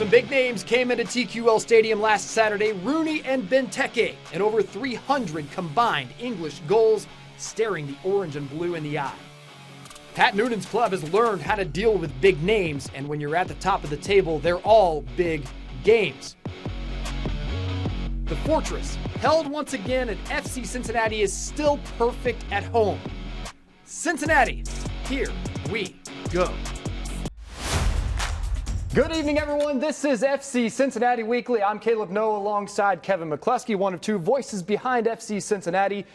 Some big names came into TQL Stadium last Saturday. Rooney and Benteke, and over 300 combined English goals staring the orange and blue in the eye. Pat Noonan's club has learned how to deal with big names, and when you're at the top of the table, they're all big games. The Fortress, held once again, and FC Cincinnati is still perfect at home. Cincinnati, here we go. Good evening, everyone. This is FC Cincinnati Weekly. I'm Caleb Noah alongside Kevin McCluskey, one of two voices behind FC Cincinnati.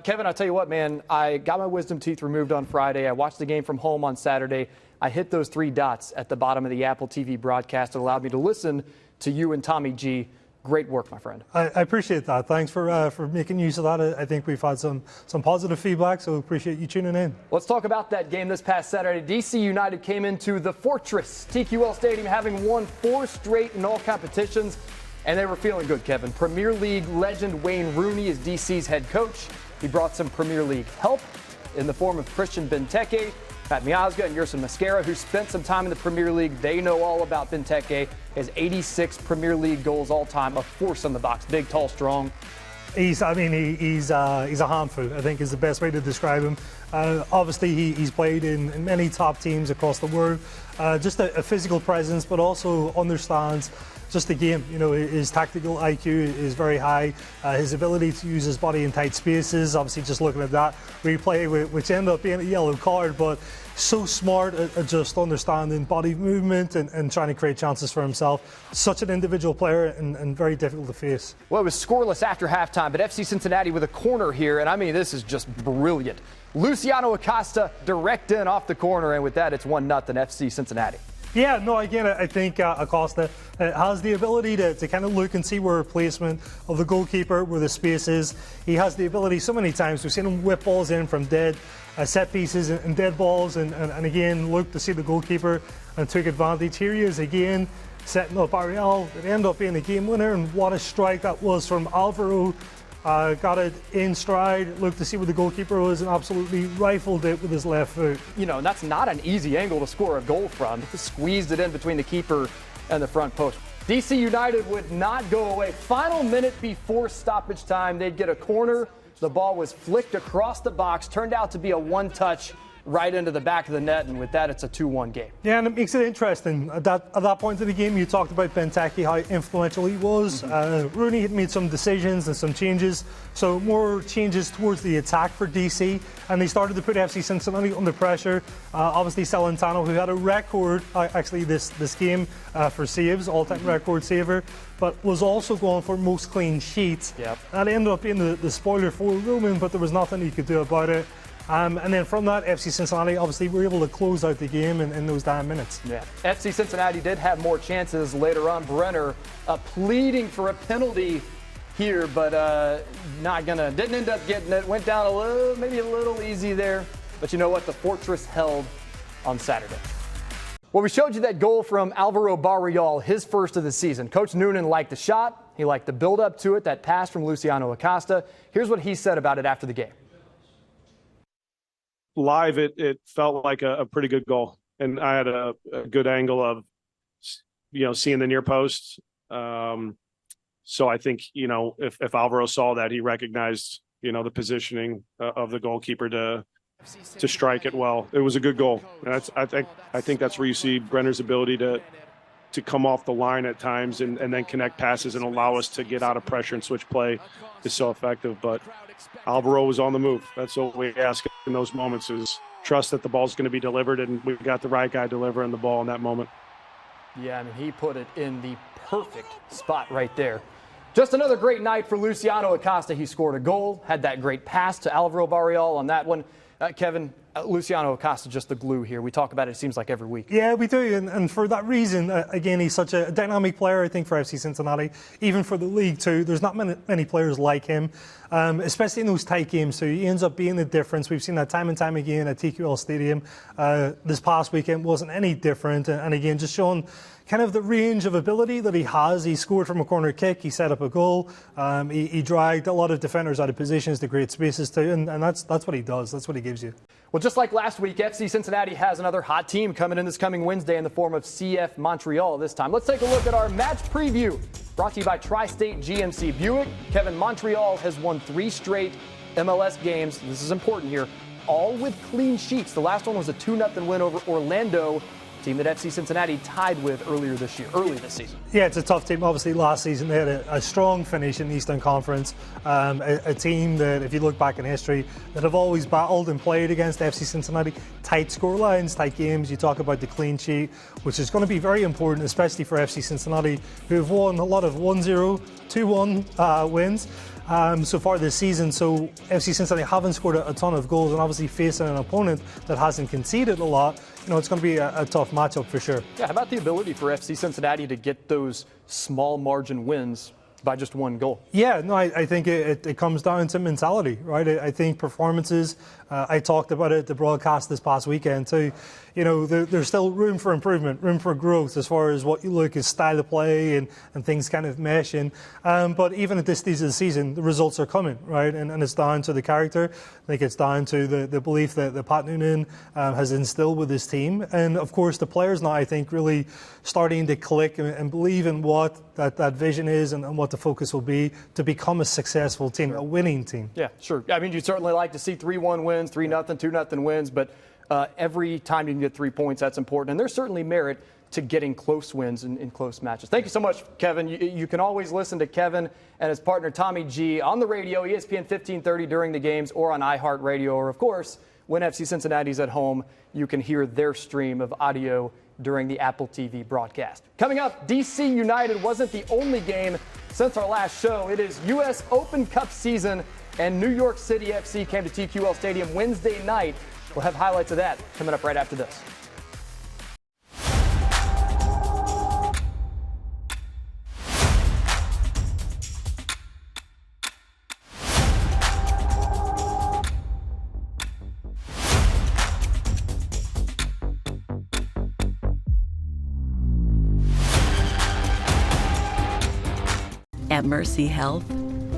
Kevin, I'll tell you what, man, I got my wisdom teeth removed on Friday. I watched the game from home on Saturday. I hit those three dots at the bottom of the Apple TV broadcast. It allowed me to listen to you and Tommy G. Great work, my friend. I appreciate that. Thanks for making use of that. I think we've had some positive feedback, so appreciate you tuning in. Let's talk about that game this past Saturday. DC United came into the Fortress TQL Stadium having won 4 straight in all competitions, and they were feeling good, Kevin. Premier League legend Wayne Rooney is DC's head coach. He brought some Premier League help in the form of Christian Benteke, Pat Miazga, and Yerson Mascara, who spent some time in the Premier League. They know all about Benteke. He has 86 Premier League goals all time, a force on the box, big, tall, strong. He's a handful, I think is the best way to describe him. Obviously, he's played in many top teams across the world. Just a physical presence, but also understands just the game. You know, his tactical IQ is very high. His ability to use his body in tight spaces, obviously just looking at that replay, which ended up being a yellow card, but so smart at just understanding body movement and trying to create chances for himself. Such an individual player and very difficult to face. Well, it was scoreless after halftime, but FC Cincinnati with a corner here, and I mean, this is just brilliant. Luciano Acosta direct in off the corner, and with that, it's 1-0 FC Cincinnati. Yeah, no, again, I think Acosta has the ability to kind of look and see where placement of the goalkeeper, where the space is. He has the ability so many times. We've seen him whip balls in from dead set pieces and dead balls, and again, look to see the goalkeeper and took advantage. Here he is again, setting up Barreal. It ended up being a game winner, and what a strike that was from Alvaro. Got it in stride, looked to see where the goalkeeper was, and absolutely rifled it with his left foot. You know, that's not an easy angle to score a goal from. Squeezed it in between the keeper and the front post. DC United would not go away. Final minute before stoppage time, they'd get a corner. The ball was flicked across the box, turned out to be a one-touch right into the back of the net, and with that, it's a 2-1 game. Yeah, and it makes it interesting. At that point of the game, you talked about Benteke, how influential he was. Rooney had made some decisions and some changes, so more changes towards the attack for DC, and they started to put FC Cincinnati under pressure. Obviously, Celentano, who had a record, actually this game for saves, all-time record saver, but was also going for most clean sheets. Yep. That ended up being the spoiler for Roman, but there was nothing he could do about it. And then from that, FC Cincinnati obviously were able to close out the game in those 9 minutes. Yeah, FC Cincinnati did have more chances later on. Brenner pleading for a penalty here, but didn't end up getting it. Went down maybe a little easy there. But you know what? The Fortress held on Saturday. Well, we showed you that goal from Alvaro Barreal, his first of the season. Coach Noonan liked the shot. He liked the build up to it, that pass from Luciano Acosta. Here's what he said about it after the game. Live, it felt like a pretty good goal, and I had a good angle of, seeing the near post. So I think, if Alvaro saw that, he recognized, the positioning of the goalkeeper to strike it well. It was a good goal. And I think that's where you see Brenner's ability to come off the line at times and then connect passes and allow us to get out of pressure and switch play is so effective. But Alvaro was on the move. That's what we ask in those moments, is trust that the ball's going to be delivered, and we got the right guy delivering the ball in that moment. Yeah, I mean, he put it in the perfect spot right there. Just another great night for Luciano Acosta. He scored a goal, had that great pass to Alvaro Barreal on that one. Kevin, Luciano Acosta just the glue here. We talk about it seems like every week. Yeah, we do, and for that reason, again, he's such a dynamic player, I think, for FC Cincinnati, even for the league too. There's not many players like him, especially in those tight games, so he ends up being the difference. We've seen that time and time again at TQL Stadium. This past weekend wasn't any different, and again, just showing kind of the range of ability that he has. He scored from a corner kick, he set up a goal, he dragged a lot of defenders out of positions to create spaces too, and that's what he does, that's what he gives you. Well, just like last week, FC Cincinnati has another hot team coming in this coming Wednesday in the form of CF Montreal this time. Let's take a look at our match preview, brought to you by Tri-State GMC Buick. Kevin, Montreal has won 3 straight MLS games. This is important here, all with clean sheets. The last one was a 2-0 win over Orlando, team that FC Cincinnati tied with early this season. Yeah, it's a tough team. Obviously, last season they had a strong finish in the Eastern Conference. A team that, if you look back in history, that have always battled and played against FC Cincinnati. Tight scorelines, tight games. You talk about the clean sheet, which is going to be very important, especially for FC Cincinnati, who have won a lot of 1-0, 2-1 wins. So far this season. So FC Cincinnati haven't scored a ton of goals, and obviously facing an opponent that hasn't conceded a lot, it's going to be a tough matchup for sure. Yeah, how about the ability for FC Cincinnati to get those small margin wins by just 1 goal? Yeah, no, I think it comes down to mentality, right? I think performances, I talked about it, the broadcast this past weekend too. There's still room for improvement, room for growth as far as what you look as style of play and things kind of meshing. But even at this stage of the season, the results are coming, right? And it's down to the character. I think it's down to the belief that Pat Noonan has instilled with his team. And of course, the players now, I think, really starting to click and believe in what that vision is and what the focus will be to become a successful team, a winning team. Yeah, sure. I mean, you'd certainly like to see 3-1 wins, 3-0, 2-0 wins, but every time you can get 3 points, that's important. And there's certainly merit to getting close wins in close matches. Thank you so much, Kevin. You can always listen to Kevin and his partner Tommy G on the radio, ESPN 1530 during the games, or on iHeartRadio, or of course, when FC Cincinnati's at home, you can hear their stream of audio during the Apple TV broadcast. Coming up, DC United wasn't the only game since our last show. It is U.S. Open Cup season, and New York City FC came to TQL Stadium Wednesday night. We'll have highlights of that coming up right after this. At Mercy Health,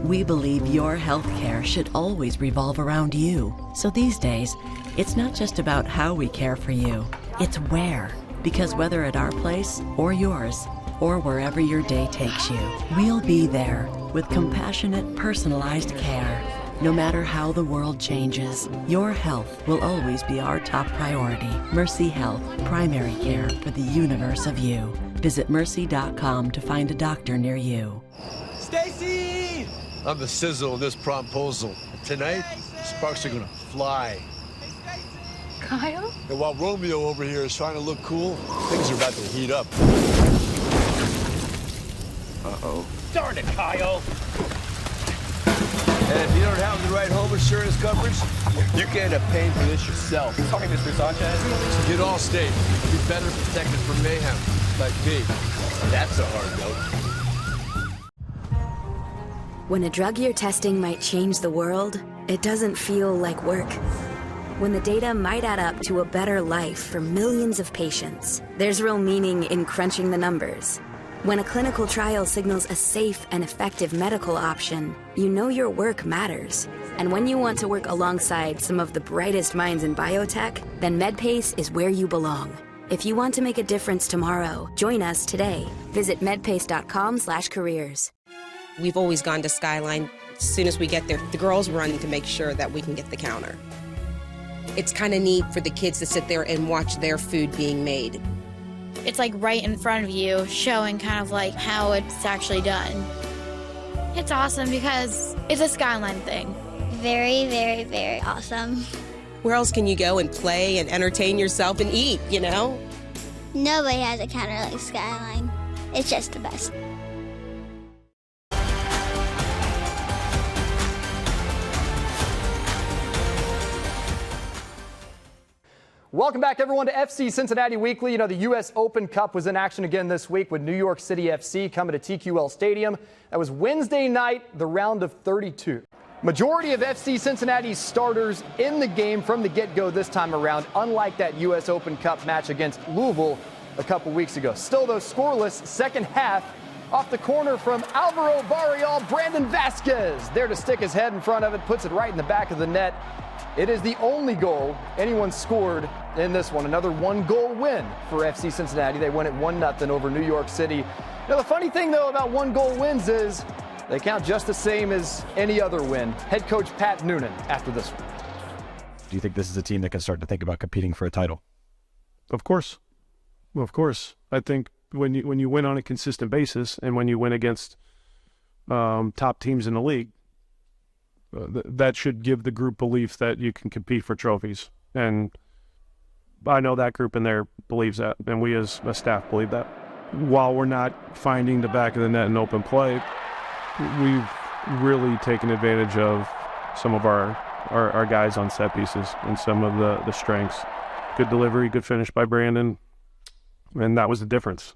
we believe your health care should always revolve around you. So these days, it's not just about how we care for you, it's where. Because whether at our place or yours, or wherever your day takes you, we'll be there with compassionate, personalized care. No matter how the world changes, your health will always be our top priority. Mercy Health, primary care for the universe of you. Visit mercy.com to find a doctor near you. Stacy! I'm the sizzle of this promposal. Tonight, sparks are gonna fly. Kyle? And while Romeo over here is trying to look cool, things are about to heat up. Uh-oh. Darn it, Kyle! And if you don't have the right home insurance coverage, you can end up paying for this yourself. Sorry, Mr. Sanchez. So get Allstate. Be better protected from mayhem, like me. That's a hard note. When a drug you're testing might change the world, it doesn't feel like work. When the data might add up to a better life for millions of patients, there's real meaning in crunching the numbers. When a clinical trial signals a safe and effective medical option, you know your work matters. And when you want to work alongside some of the brightest minds in biotech, then MedPace is where you belong. If you want to make a difference tomorrow, join us today. Visit medpace.com/careers. We've always gone to Skyline. As soon as we get there, the girls run to make sure that we can get the counter. It's kind of neat for the kids to sit there and watch their food being made. It's like right in front of you, showing kind of like how it's actually done. It's awesome because it's a Skyline thing. Very, very, very awesome. Where else can you go and play and entertain yourself and eat, you know? Nobody has a counter like Skyline. It's just the best. Welcome back, everyone, to FC Cincinnati Weekly. The U.S. Open Cup was in action again this week with New York City FC coming to TQL Stadium. That was Wednesday night, the round of 32. Majority of FC Cincinnati's starters in the game from the get-go this time around, unlike that U.S. Open Cup match against Louisville a couple weeks ago. Still, though, scoreless second half Off the corner from Alvaro Barreal, Brandon Vasquez there to stick his head in front of it, puts it right in the back of the net. It is the only goal anyone scored in this one. Another one-goal win for FC Cincinnati. They win it 1-0 over New York City. Now, the funny thing, though, about one-goal wins is they count just the same as any other win. Head coach Pat Noonan after this one. Do you think this is a team that can start to think about competing for a title? Of course. Well, of course. I think when you win on a consistent basis and when you win against top teams in the league, that should give the group belief that you can compete for trophies. And I know that group in there believes that, and we as a staff believe that. While we're not finding the back of the net in open play, we've really taken advantage of some of our guys on set pieces and some of the strengths. Good delivery, good finish by Brandon, and that was the difference.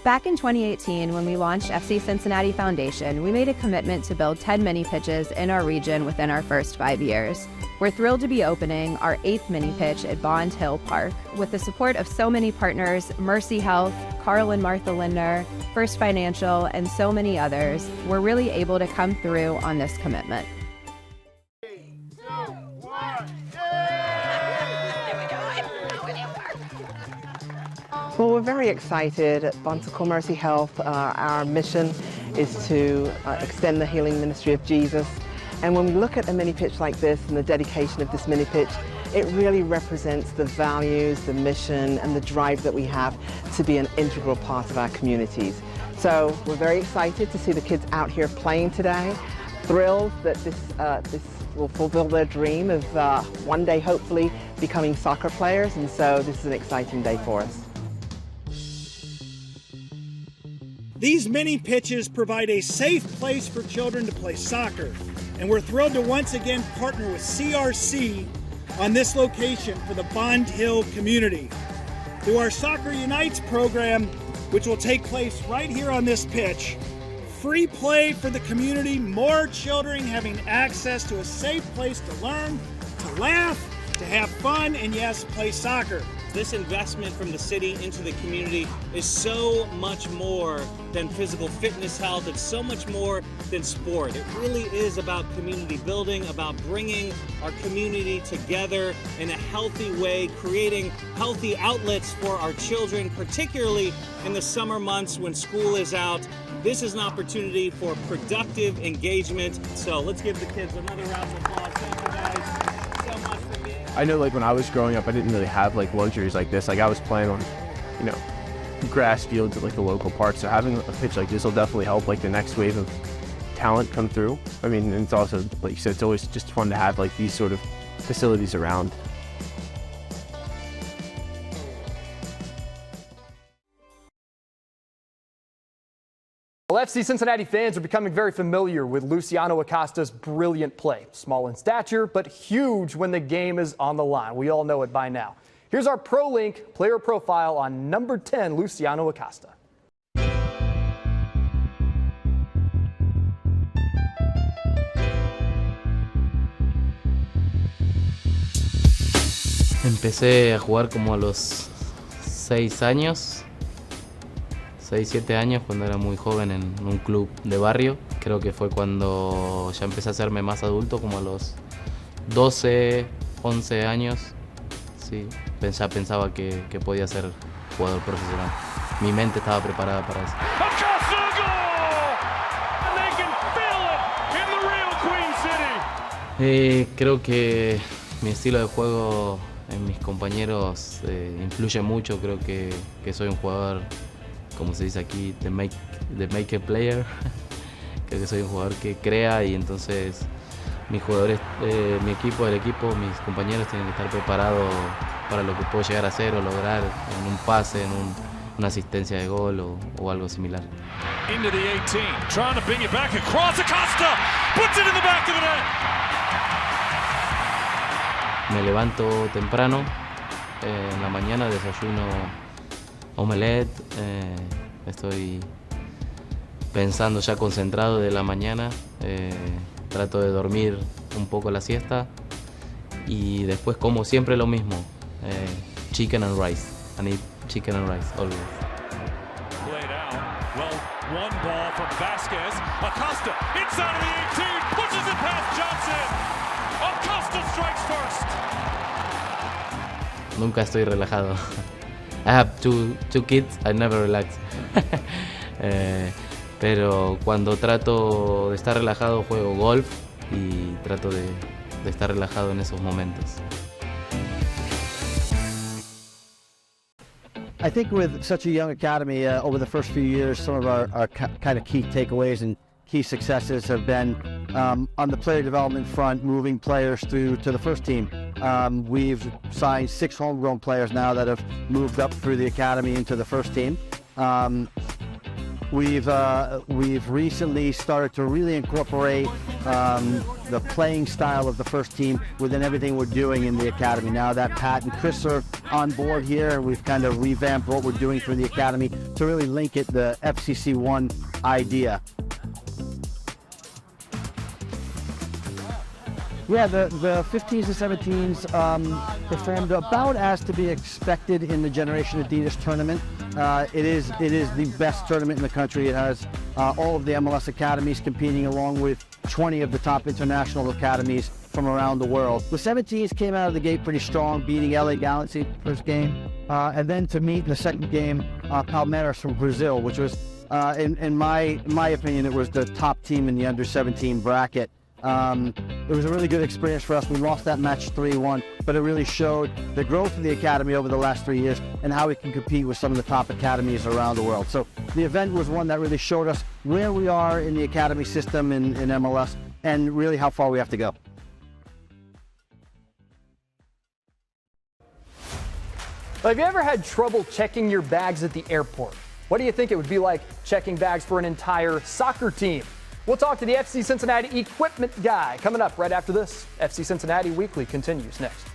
Back in 2018, when we launched FC Cincinnati Foundation, we made a commitment to build 10 mini pitches in our region within our first 5 years. We're thrilled to be opening our 8th mini pitch at Bond Hill Park. With the support of so many partners, Mercy Health, Carl and Martha Lindner, First Financial, and so many others, we're really able to come through on this commitment. Well, we're very excited at Bonsicle Mercy Health. Our mission is to extend the healing ministry of Jesus. And when we look at a mini pitch like this and the dedication of this mini pitch, it really represents the values, the mission, and the drive that we have to be an integral part of our communities. So we're very excited to see the kids out here playing today. Thrilled that this will fulfill their dream of one day hopefully becoming soccer players. And so this is an exciting day for us. These mini pitches provide a safe place for children to play soccer, and we're thrilled to once again partner with CRC on this location for the Bond Hill community. Through our Soccer Unites program, which will take place right here on this pitch, free play for the community, more children having access to a safe place to learn, to laugh, to have fun, and yes, play soccer. This investment from the city into the community is so much more than physical fitness health. It's so much more than sport. It really is about community building, about bringing our community together in a healthy way, creating healthy outlets for our children, particularly in the summer months when school is out. This is an opportunity for productive engagement. So let's give the kids another round of applause. Thank you guys. I know, like, when I was growing up, I didn't really have, like, luxuries like this. Like, I was playing on, you know, grass fields at, like, the local park. So having a pitch like this will definitely help, like, the next wave of talent come through. I mean, and it's also, like you said, it's always just fun to have, like, these sort of facilities around. Well, FC Cincinnati fans are becoming very familiar with Luciano Acosta's brilliant play. Small in stature, but huge when the game is on the line. We all know it by now. Here's our ProLink player profile on number 10, Luciano Acosta. Empecé a jugar como a los 6 años. 6-7 años, cuando era muy joven en un club de barrio. Creo que fue cuando ya empecé a hacerme más adulto, como a los 12, 11 años. Sí, ya pensaba que podía ser jugador profesional. Mi mente estaba preparada para eso. Creo que mi estilo de juego en mis compañeros influye mucho. Creo que soy un jugador, como se dice aquí, de make a player. Creo que soy un jugador que crea, y entonces mis jugadores, mi equipo, el equipo, mis compañeros tienen que estar preparados para lo que puedo llegar a hacer o lograr en un pase, en una asistencia de gol o algo similar. Into the 18, trying to bring it back across. Acosta puts it in the back of the net. Me levanto temprano, en la mañana desayuno omelette, estoy pensando ya concentrado de la mañana, trato de dormir un poco la siesta y después como siempre lo mismo, chicken and rice. I need chicken and rice always. Played out. Well, one ball from Vasquez. Acosta inside of the 18, pushes it past Johnson. Acosta strikes first. Nunca estoy relajado. I have two kids, I never relax. Pero cuando trato de estar relajado juego golf y trato de estar relajado en esos momentos. I think with such a young academy, over the first few years, some of our kind of key takeaways and key successes have been on the player development front, moving players through to the first team. We've signed 6 homegrown players now that have moved up through the academy into the first team. We've recently started to really incorporate the playing style of the first team within everything we're doing in the academy. Now that Pat and Chris are on board here, we've kind of revamped what we're doing for the academy to really link it the FCC1 idea. Yeah, the 15s and 17s performed about as to be expected in the Generation Adidas tournament. It is the best tournament in the country. It has all of the MLS academies competing along with 20 of the top international academies from around the world. The 17s came out of the gate pretty strong, beating LA Galaxy first game, and then to meet in the second game Palmeiras from Brazil, which was, in my opinion, it was the top team in the under 17 bracket. It was a really good experience for us. We lost that match 3-1, but it really showed the growth of the academy over the last 3 years and how we can compete with some of the top academies around the world. So the event was one that really showed us where we are in the academy system in MLS and really how far we have to go. Well, have you ever had trouble checking your bags at the airport? What do you think it would be like checking bags for an entire soccer team? We'll talk to the FC Cincinnati equipment guy coming up right after this. FC Cincinnati Weekly continues next.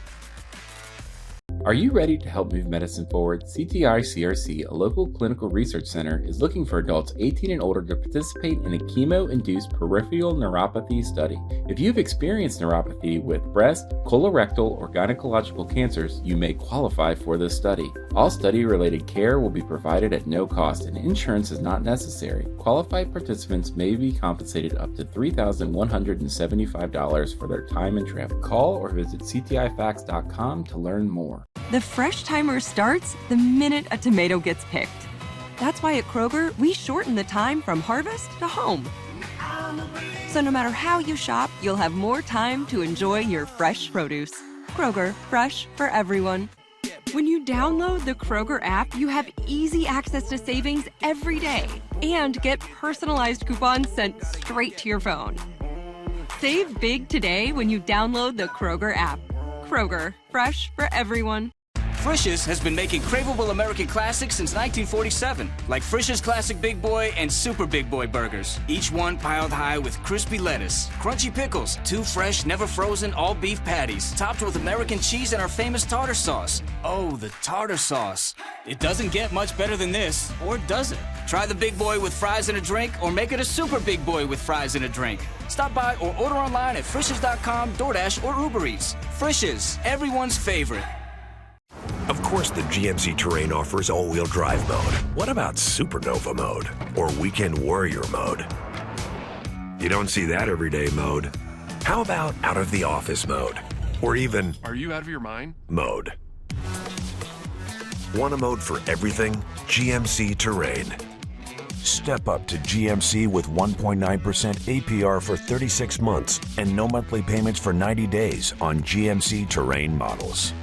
Are you ready to help move medicine forward? CTI CRC, a local clinical research center, is looking for adults 18 and older to participate in a chemo-induced peripheral neuropathy study. If you've experienced neuropathy with breast, colorectal, or gynecological cancers, you may qualify for this study. All study-related care will be provided at no cost, and insurance is not necessary. Qualified participants may be compensated up to $3,175 for their time and trip. Call or visit ctifacts.com to learn more. The fresh timer starts the minute a tomato gets picked. That's why at Kroger, we shorten the time from harvest to home. So no matter how you shop, you'll have more time to enjoy your fresh produce. Kroger, fresh for everyone. When you download the Kroger app, you have easy access to savings every day and get personalized coupons sent straight to your phone. Save big today when you download the Kroger app. Kroger, fresh for everyone. Frisch's has been making craveable American classics since 1947, like Frisch's Classic Big Boy and Super Big Boy burgers. Each one piled high with crispy lettuce, crunchy pickles, 2 fresh, never frozen, all beef patties, topped with American cheese and our famous tartar sauce. Oh, the tartar sauce. It doesn't get much better than this, or does it? Try the Big Boy with fries and a drink, or make it a Super Big Boy with fries and a drink. Stop by or order online at Frisch's.com, DoorDash, or Uber Eats. Frisch's, everyone's favorite. Of course, the GMC Terrain offers all-wheel drive mode. What about Supernova mode or Weekend Warrior mode? You don't see that everyday mode. How about out of the office mode or even Are you out of your mind? Mode? Want a mode for everything? GMC Terrain. Step up to GMC with 1.9% APR for 36 months and no monthly payments for 90 days on GMC Terrain models.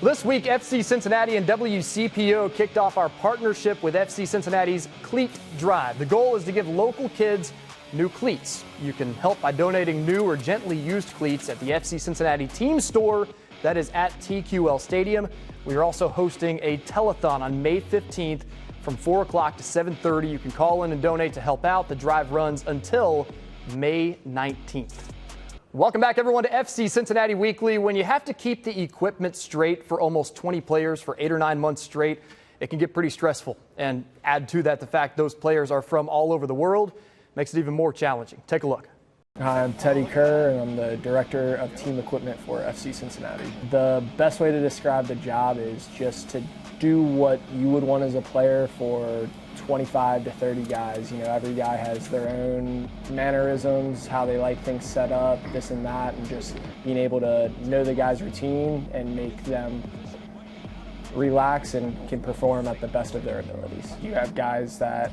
This week, FC Cincinnati and WCPO kicked off our partnership with FC Cincinnati's Cleat Drive. The goal is to give local kids new cleats. You can help by donating new or gently used cleats at the FC Cincinnati team store that is at TQL Stadium. We are also hosting a telethon on May 15th from 4 o'clock to 7:30. You can call in and donate to help out. The drive runs until May 19th. Welcome back, everyone, to FC Cincinnati Weekly. When you have to keep the equipment straight for almost 20 players for 8 or 9 months straight, it can get pretty stressful. And add to that the fact those players are from all over the world makes it even more challenging. Take a look. Hi, I'm Teddy Kerr, and I'm the Director of Team Equipment for FC Cincinnati. The best way to describe the job is just to do what you would want as a player for 25 to 30 guys. You know, every guy has their own mannerisms, how they like things set up, this and that, and just being able to know the guy's routine and make them relax and can perform at the best of their abilities. You have guys that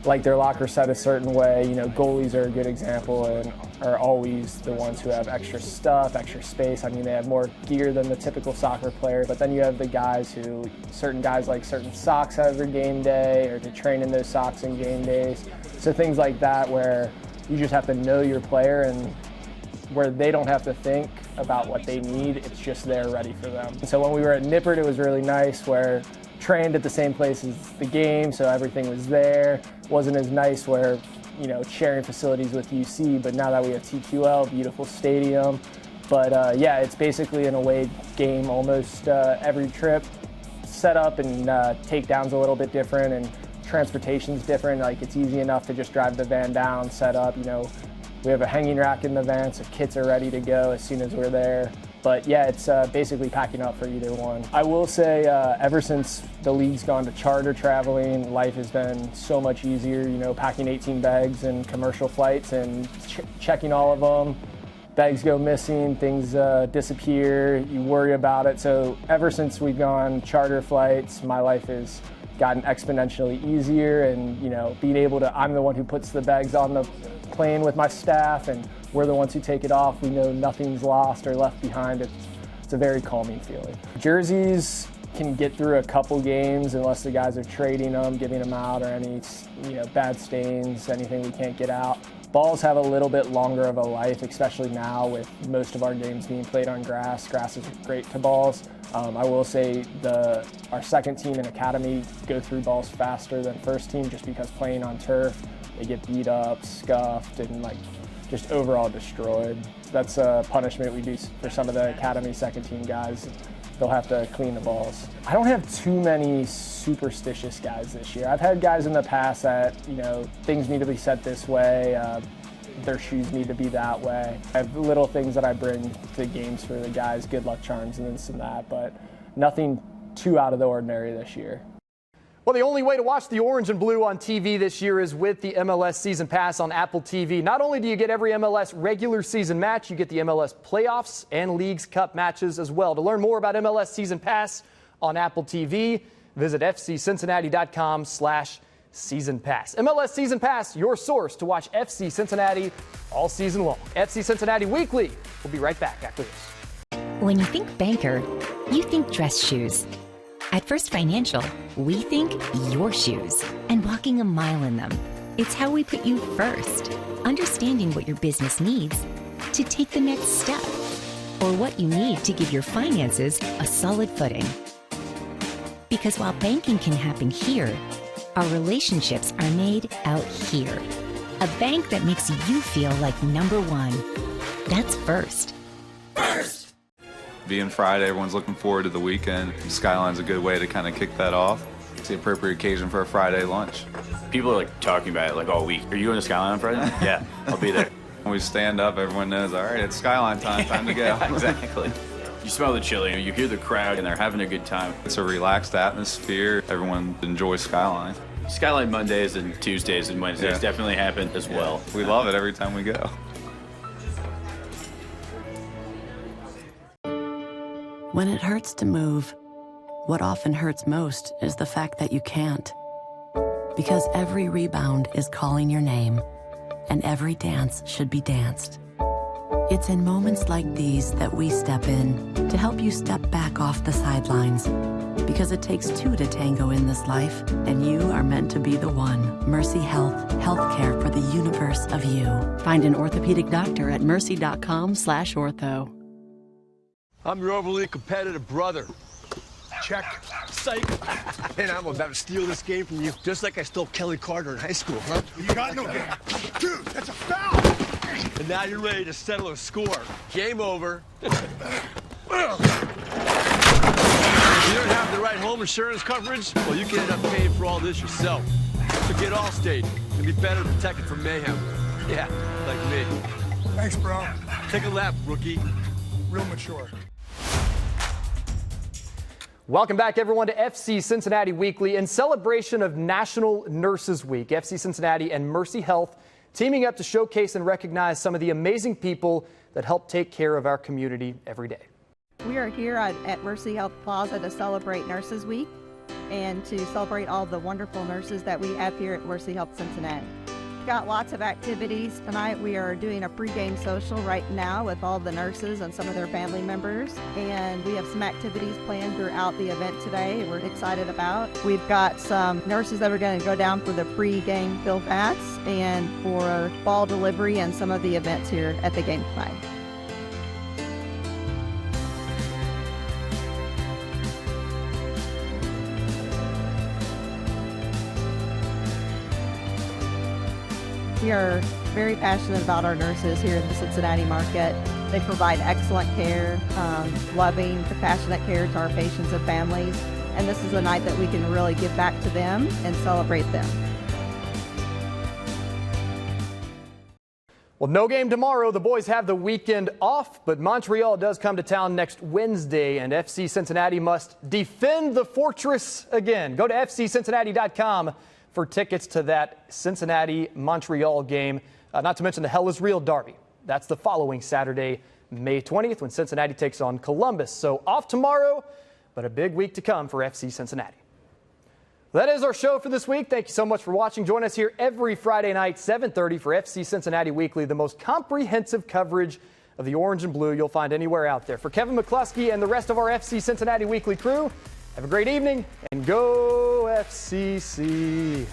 like their locker set a certain way. You know, goalies are a good example and are always the ones who have extra stuff, extra space. I mean, they have more gear than the typical soccer player, but then you have the guys who, certain guys like certain socks every game day or to train in those socks in game days. So things like that where you just have to know your player and where they don't have to think about what they need, it's just there ready for them. So when we were at Nippert, it was really nice where trained at the same place as the game, so everything was there. Wasn't as nice where, you know, sharing facilities with UC, but now that we have TQL, beautiful stadium. But yeah, it's basically an away game almost every trip. Set up and takedown's a little bit different and transportation's different. Like, it's easy enough to just drive the van down, set up, you know. We have a hanging rack in the van, so kits are ready to go as soon as we're there. But yeah, it's basically packing up for either one. I will say, ever since the league's gone to charter traveling, life has been so much easier. You know, packing 18 bags and commercial flights and checking all of them. Bags go missing, things disappear, you worry about it. So ever since we've gone charter flights, my life has gotten exponentially easier. And, you know, being able to, I'm the one who puts the bags on the plane with my staff, and we're the ones who take it off. We know nothing's lost or left behind. It's a very calming feeling. Jerseys can get through a couple games unless the guys are trading them, giving them out, or any, you know, bad stains, anything we can't get out. Balls have a little bit longer of a life, especially now with most of our games being played on grass. Grass is great to balls. I will say our second team and academy go through balls faster than first team just because playing on turf, they get beat up, scuffed, and like just overall destroyed. That's a punishment we do for some of the academy second team guys. They'll have to clean the balls. I don't have too many superstitious guys this year. I've had guys in the past that, you know, things need to be set this way, their shoes need to be that way. I have little things that I bring to games for the guys, good luck charms and this and that, but nothing too out of the ordinary this year. Well, the only way to watch the orange and blue on TV this year is with the MLS Season Pass on Apple TV. Not only do you get every MLS regular season match, you get the MLS playoffs and Leagues Cup matches as well. To learn more about MLS Season Pass on Apple TV, visit fccincinnati.com/season pass. MLS Season Pass, your source to watch FC Cincinnati all season long. FC Cincinnati Weekly. We'll be right back after this. When you think banker, you think dress shoes. At First Financial, we think your shoes and walking a mile in them. It's how we put you first, understanding what your business needs to take the next step, or what you need to give your finances a solid footing. Because while banking can happen here, our relationships are made out here. A bank that makes you feel like number one. That's First. First! Being Friday, everyone's looking forward to the weekend. Skyline's a good way to kind of kick that off. It's the appropriate occasion for a Friday lunch. People are like talking about it like all week. Are you going to Skyline on Friday? Yeah, I'll be there. When we stand up, everyone knows, all right, it's Skyline time to go. Yeah, exactly. You smell the chili, you hear the crowd, and they're having a good time. It's a relaxed atmosphere. Everyone enjoys Skyline. Skyline Mondays and Tuesdays and Wednesdays definitely happen as well. We love it every time we go. When it hurts to move, what often hurts most is the fact that you can't. Because every rebound is calling your name, and every dance should be danced. It's in moments like these that we step in to help you step back off the sidelines. Because it takes two to tango in this life, and you are meant to be the one. Mercy Health, healthcare for the universe of you. Find an orthopedic doctor at mercy.com/ortho. I'm your overly competitive brother. Check. Psych. And I'm about to steal this game from you, just like I stole Kelly Carter in high school, huh? You got no game. Dude, that's a foul! And now you're ready to settle a score. Game over. If you don't have the right home insurance coverage, well, you can end up paying for all this yourself. So get Allstate and be better protected from mayhem. Yeah, like me. Thanks, bro. Take a lap, rookie. Real mature. Welcome back, everyone, to FC Cincinnati Weekly. In celebration of National Nurses Week, FC Cincinnati and Mercy Health teaming up to showcase and recognize some of the amazing people that help take care of our community every day. We are here at Mercy Health Plaza to celebrate Nurses Week and to celebrate all the wonderful nurses that we have here at Mercy Health Cincinnati. We've got lots of activities. Tonight we are doing a pregame social right now with all the nurses and some of their family members, and we have some activities planned throughout the event today we're excited about. We've got some nurses that are going to go down for the pregame fill bats and for ball delivery and some of the events here at the game tonight. We are very passionate about our nurses here in the Cincinnati market. They provide excellent care, loving, compassionate care to our patients and families. And this is a night that we can really give back to them and celebrate them. Well, no game tomorrow. The boys have the weekend off, but Montreal does come to town next Wednesday, and FC Cincinnati must defend the fortress again. Go to fccincinnati.com for tickets to that Cincinnati-Montreal game, not to mention the Hell is Real Derby. That's the following Saturday, May 20th, when Cincinnati takes on Columbus. So off tomorrow, but a big week to come for FC Cincinnati. That is our show for this week. Thank you so much for watching. Join us here every Friday night, 7:30 for FC Cincinnati Weekly, the most comprehensive coverage of the orange and blue you'll find anywhere out there. For Kevin McCluskey and the rest of our FC Cincinnati Weekly crew, have a great evening and go FCC.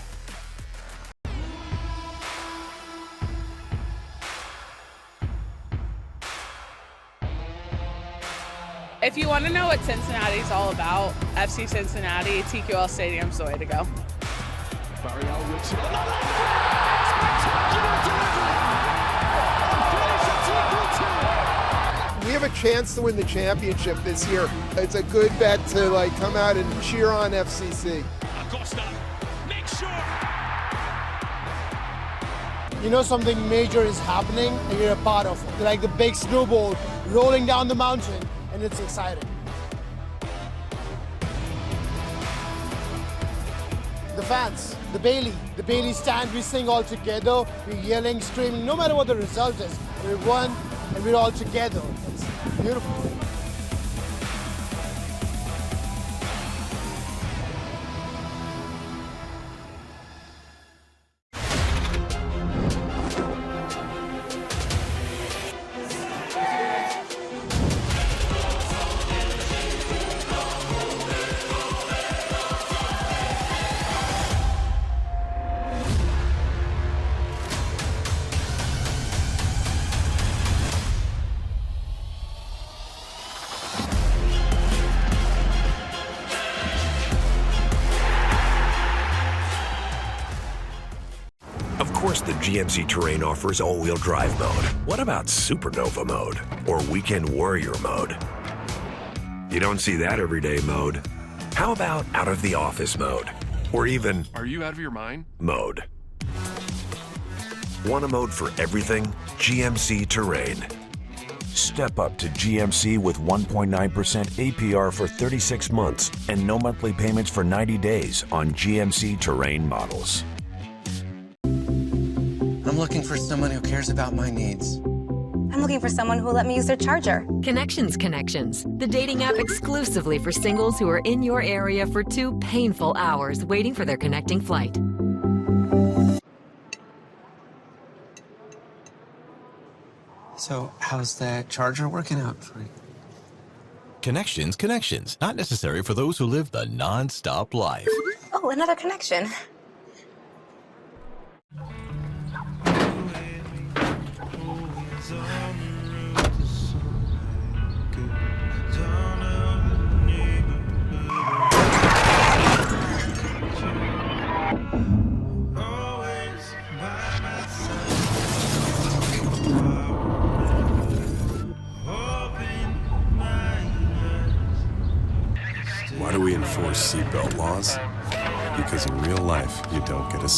If you want to know what Cincinnati's all about, FC Cincinnati, TQL Stadium's the way to go. Barreal whips it on the left. Spectacular delivery. We have a chance to win the championship this year. It's a good bet to come out and cheer on FCC. Acosta, make sure. You know something major is happening and you're a part of it. Like the big snowball rolling down the mountain, and it's exciting. The fans, the Bailey stand, we sing all together, we're yelling, screaming, no matter what the result is. We're one and we're all together. It's beautiful. Of course, the GMC Terrain offers all-wheel drive mode. What about Supernova mode or Weekend Warrior mode? You don't see that everyday mode. How about out of the office mode? Or even... Are you out of your mind? Mode. Want a mode for everything? GMC Terrain. Step up to GMC with 1.9% APR for 36 months and no monthly payments for 90 days on GMC Terrain models. I'm looking for someone who cares about my needs. I'm looking for someone who will let me use their charger. Connections, the dating app exclusively for singles who are in your area for 2 painful hours waiting for their connecting flight. So, how's that charger working out for you? Connections, not necessary for those who live the non-stop life. Oh, another connection. Why do we enforce seatbelt laws? Because in real life, you don't get a